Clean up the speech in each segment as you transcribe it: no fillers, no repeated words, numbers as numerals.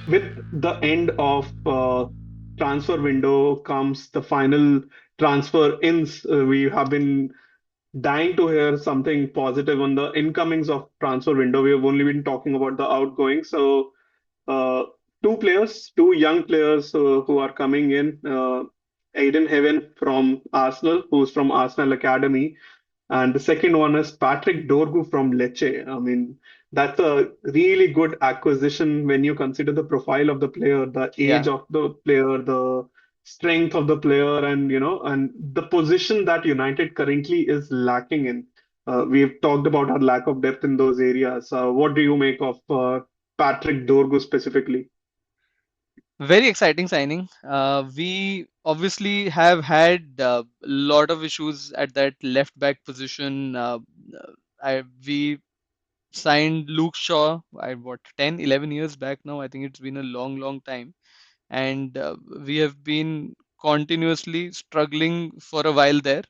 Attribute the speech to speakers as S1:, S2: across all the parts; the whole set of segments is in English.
S1: with the end of transfer window comes the final transfer ins. We have been dying to hear something positive on the incomings of transfer window. We have only been talking about the outgoing. So uh, two players, two young players who are coming in. Aiden Heaven from Arsenal, who's from Arsenal Academy, and the second one is Patrick Dorgu from Lecce. I mean, that's a really good acquisition when you consider the profile of the player, the age
S2: Yeah.
S1: of the player, the strength of the player, and and the position that United currently is lacking in. We've talked about our lack of depth in those areas. What do you make of Patrick Dorgu specifically?
S2: Very exciting signing. We obviously have had a lot of issues at that left back position. We signed Luke Shaw, what, 10, 11 years back now. I think it's been a long, long time. And we have been continuously struggling for a while there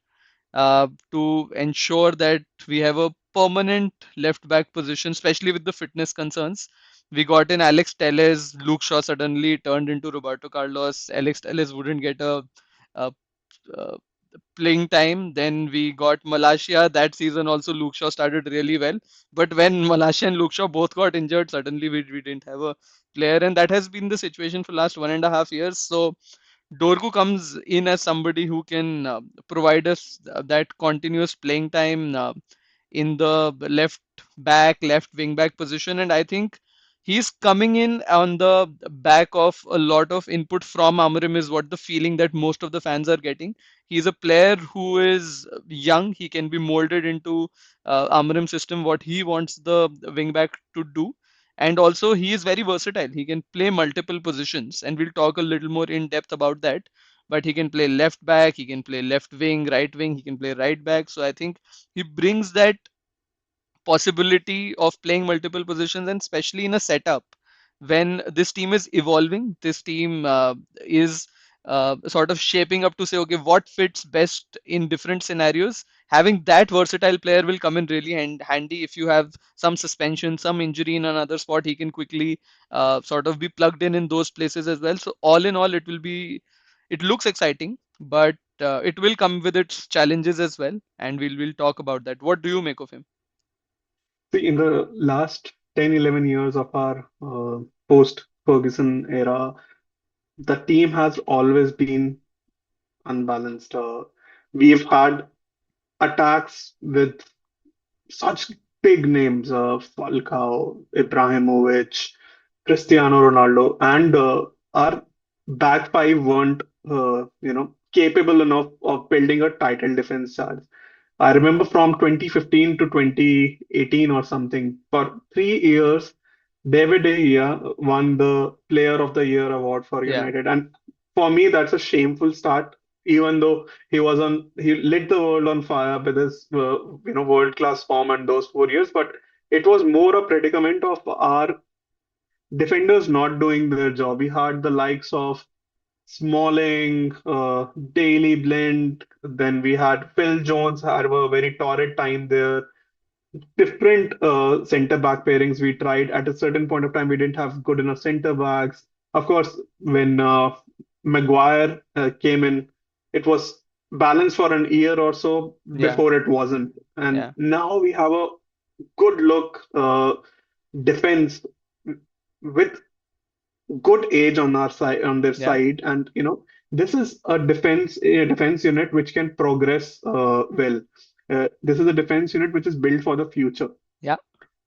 S2: to ensure that we have a permanent left back position, especially with the fitness concerns. We got in Alex Telles, Luke Shaw suddenly turned into Roberto Carlos. Alex Telles wouldn't get a, a playing time. Then we got Malaysia. That season also Luke Shaw started really well. But when Malaysia and Luke Shaw both got injured, suddenly we didn't have a player. And that has been the situation for last 1.5 years. So Dorgu comes in as somebody who can provide us that continuous playing time in the left back, left wing back position, and I think he's coming in on the back of a lot of input from Amorim is what the feeling that most of the fans are getting. He's a player who is young. He can be molded into Amorim system what he wants the wing back to do, and also he is very versatile. He can play multiple positions, and we'll talk a little more in depth about that. But he can play left back, he can play left wing, right wing, he can play right back. So I think he brings that possibility of playing multiple positions, and especially in a setup when this team is evolving, this team is sort of shaping up to say, okay, what fits best in different scenarios. Having that versatile player will come in really handy. If you have some suspension, some injury in another spot, he can quickly sort of be plugged in those places as well. So all in all, it looks exciting, but it will come with its challenges as well, and we'll talk about that. What do you make of him?
S1: See, in the last 10, 11 years of our post Ferguson era, the team has always been unbalanced. We've had attacks with such big names, Falcao, Ibrahimovic, Cristiano Ronaldo, and our back five weren't, capable enough of building a title defense charge. I remember from 2015 to 2018 or something, for 3 years, David De Gea won the Player of the Year award for
S2: Yeah,
S1: United. And for me, that's a shameful start, even though he lit the world on fire with his, world-class form and those 4 years. But it was more a predicament of our defenders not doing their job. We had the likes of Smalling, Daily Blind, then we had Phil Jones had a very torrid time there. Different center back pairings we tried. At a certain point of time, we didn't have good enough center backs. Of course, when Maguire came in, it was balanced for an year or so
S2: yeah,
S1: before it wasn't. And
S2: yeah,
S1: now we have a good look defense with good age on our side, on their
S2: yeah,
S1: side, and this is a defense unit which can progress well. This is a defense unit which is built for the future,
S2: yeah,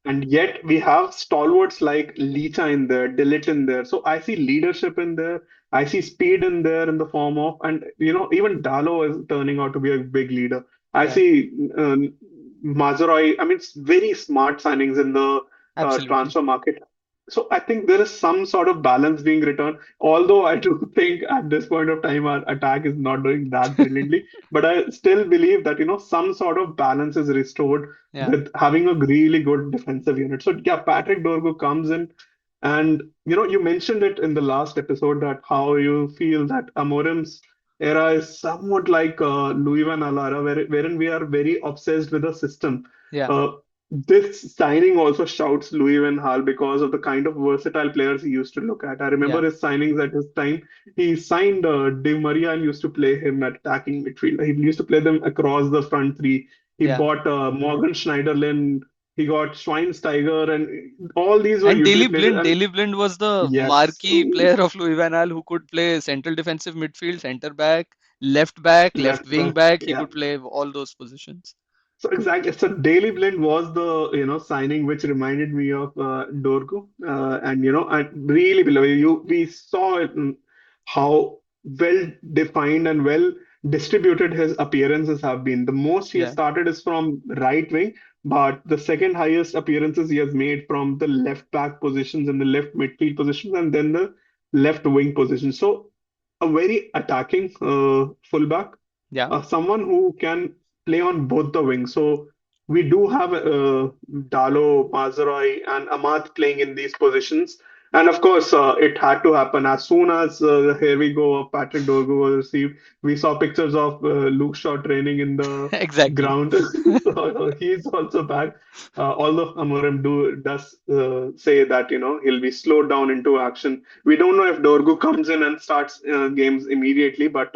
S1: and yet we have stalwarts like Licha in there, Dillit in there. So I see leadership in there. I see speed in there in the form of, and even Dalo is turning out to be a big leader. I
S2: yeah.
S1: see Mazaroi. I mean, it's very smart signings in the
S2: Absolutely.
S1: transfer market. So I think there is some sort of balance being returned. Although I do think at this point of time our attack is not doing that brilliantly, but I still believe that some sort of balance is restored
S2: Yeah,
S1: with having a really good defensive unit. So yeah, Patrick Dorgu comes in, and you mentioned it in the last episode that how you feel that Amorim's era is somewhat like Louis van Alara, wherein we are very obsessed with a system.
S2: yeah,
S1: Uh, this signing also shouts Louis van Gaal because of the kind of versatile players he used to look at. I remember
S2: Yeah,
S1: his signings at his time. He signed Di Maria and used to play him at attacking midfield. He used to play them across the front three. He
S2: yeah.
S1: bought Morgan Schneiderlin. He got Schweinsteiger, and all these were
S2: And
S1: utility players. And
S2: Daley Blind was the
S1: yes,
S2: marquee player of Louis van Gaal who could play central defensive midfield, centre back, left
S1: left
S2: wing
S1: back.
S2: back. He
S1: Yeah.
S2: could play all those positions.
S1: So exactly, so Daily Blend was the signing which reminded me of Dorgu, and I really believe you. We saw it in how well defined and well distributed his appearances have been. The most he has
S2: Yeah,
S1: started is from right wing, but the second highest appearances he has made from the left back positions and the left midfield positions, and then the left wing position. So a very attacking fullback,
S2: yeah,
S1: someone who can play on both the wings. So we do have Dalo, Mazaroi, and Amat playing in these positions. And of course, it had to happen as soon as here we go, Patrick Dorgu was received. We saw pictures of Luke Shaw training in the
S2: exactly.
S1: ground. So he's also back. Although Amorim does say that he'll be slowed down into action. We don't know if Dorgu comes in and starts games immediately, but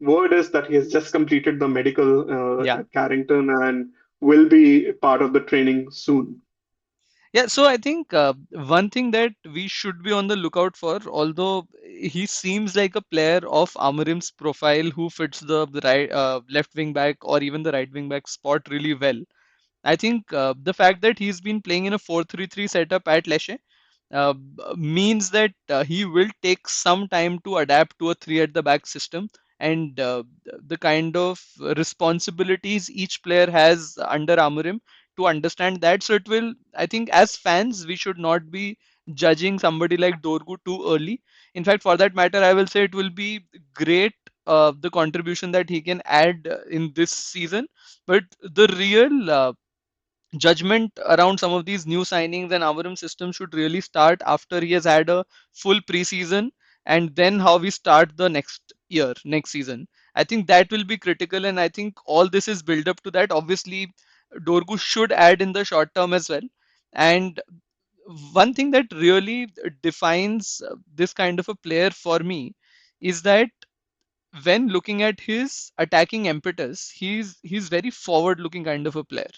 S1: word is that he has just completed the medical
S2: Yeah.
S1: at Carrington and will be part of the training soon.
S2: Yeah, so I think one thing that we should be on the lookout for, although he seems like a player of Amorim's profile who fits the right left wing back or even the right wing back spot really well. I think the fact that he's been playing in a 4-3-3 setup at Lecce means that he will take some time to adapt to a three at the back system, and the kind of responsibilities each player has under Amorim to understand that. So it will, I think, as fans, we should not be judging somebody like Dorgu too early. In fact, for that matter, I will say it will be great. The contribution that he can add in this season, but the real judgment around some of these new signings and Amarim system should really start after he has had a full preseason, and then how we start the next season. I think that will be critical, and I think all this is built up to that. Obviously, Dorgu should add in the short term as well. And one thing that really defines this kind of a player for me is that when looking at his attacking impetus, he's very forward-looking kind of a player.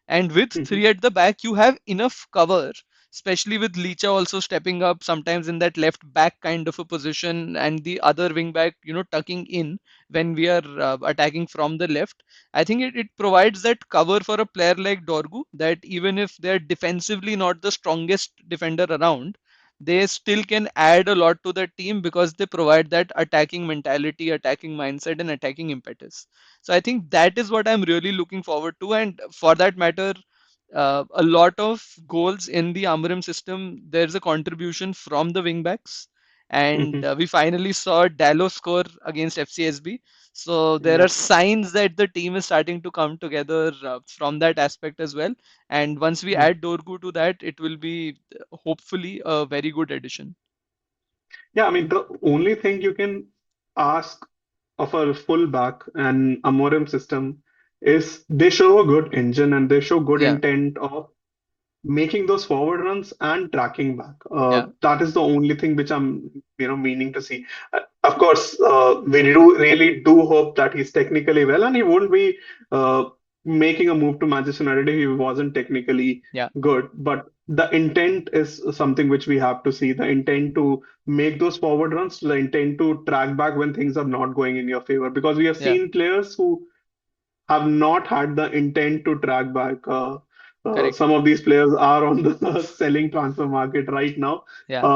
S2: And with three at the back, you have enough cover, especially with Licha also stepping up sometimes in that left back kind of a position, and the other wing back, tucking in when we are attacking from the left. I think it provides that cover for a player like Dorgu that even if they're defensively not the strongest defender around, they still can add a lot to the team because they provide that attacking mentality, attacking mindset, and attacking impetus. So I think that is what I'm really looking forward to. And for that matter, a lot of goals in the Amarim system, there's a contribution from the wingbacks. And we finally saw Dallo score against FCSB. So there are
S1: Yeah.
S2: signs that the team is starting to come together from that aspect as well. And once we add Dorgu to that, it will be hopefully a very good addition.
S1: Yeah, I mean, the only thing you can ask of a fullback and a modem system is they show a good engine and they show good
S2: Yeah,
S1: intent of making those forward runs and tracking back.
S2: yeah,
S1: That is the only thing which I'm, meaning to see. Of course, we do really do hope that he's technically well, and he wouldn't be uh, making a move to Manchester United if he wasn't technically
S2: yeah,
S1: good. But the intent is something which we have to see. The intent to make those forward runs, the intent to track back when things are not going in your favor. Because we have
S2: yeah,
S1: seen players who have not had the intent to track back.
S2: correct.
S1: Some of these players are on the selling transfer market right now.
S2: Yeah,